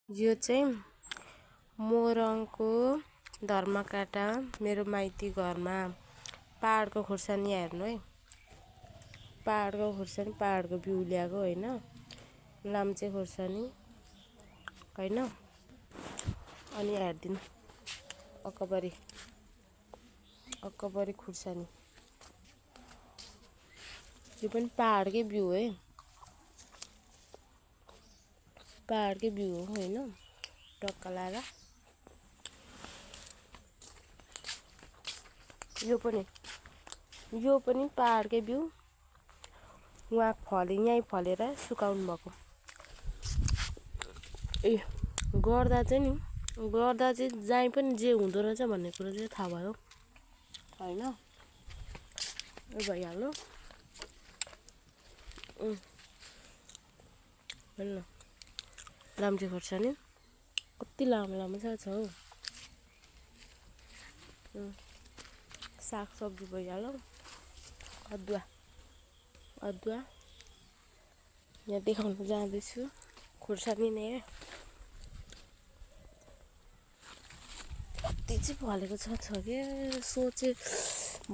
यो चाहिँ मोरङको धर्मकाटा मेरो माइती घरमा पहाडको खुर्सानी हेर्नु है। पहाडको खुर्सानी पहाडको बिउ ल्याएको हैन, लाम्चे खुर्सानी हैन। अनि हेर्दिनु अक्कबरी खुर्सानी, यो पनि पहाडकै बिउ है, पहाडकै बिउ हो हैन। टक्क लाएर यो पनि पहाडकै बिउ, वहाँ यहीँ फलेर सुकाउनु भएको। गर्दा चाहिँ जहीँ पनि जे हुँदो रहेछ भन्ने कुरा चाहिँ थाहा भयो हैन। यो भइहाल्यो हैन। लाम्चे खुर्सानी कति लामो छ हौ। साग सब्जी भइहाल्यो। अदुवा यहाँ देखाउन जाँदैछु, खुर्सानी नै है। कति चाहिँ फलेको छ क्या, सोचे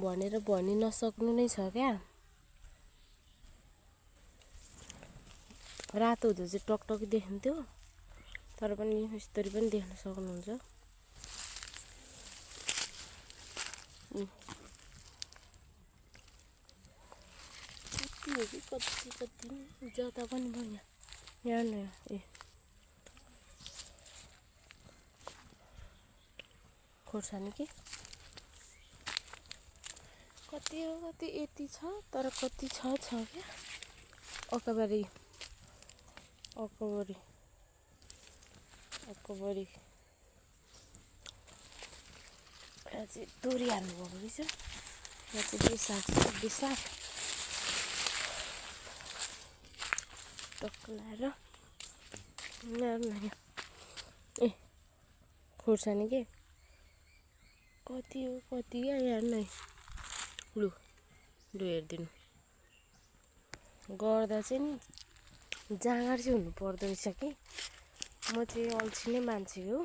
भनेर भनि नसक्नु नै छ क्या। रातो हुँदा चाहिँ टकटकी देखिन्थ्यो, तर पनि यसरी पनि देख्न सक्नुहुन्छ। कति जता पनि भयो यहाँ न। खुर्सानी के कति यति छ, तर कति छ क्या। अकबरी यहाँ चाहिँ तोरी हाल्नुभएको रहेछ। यहाँ चाहिँ बेसार टक्क लाएर खुर्सानी के कति क्या यहाँ नै। लु हेरिदिनु, गर्दा चाहिँ नि जाँगर चाहिँ हुनु पर्दो रहेछ कि। म चाहिँ अल्छी नै मान्छे हो,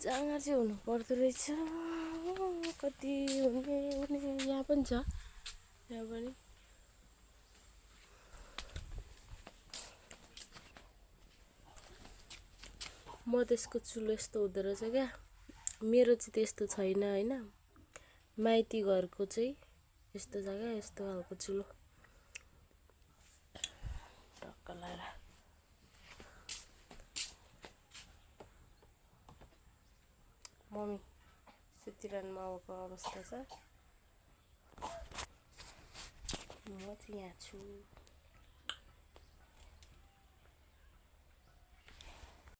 जाँगर चाहिँ हुनु पर्दो रहेछ। कति हुने यहाँ पनि छ, यहाँ पनि मधेसको चुलो यस्तो हुँदो रहेछ क्या। मेरो चाहिँ त्यस्तो छैन हैन, माइती घरको चाहिँ यस्तो छ क्या, यस्तो खालको चुलो टक्क लाएर। मम्मी सुतिरहनु आएको अवस्था छ, म चाहिँ यहाँ छु।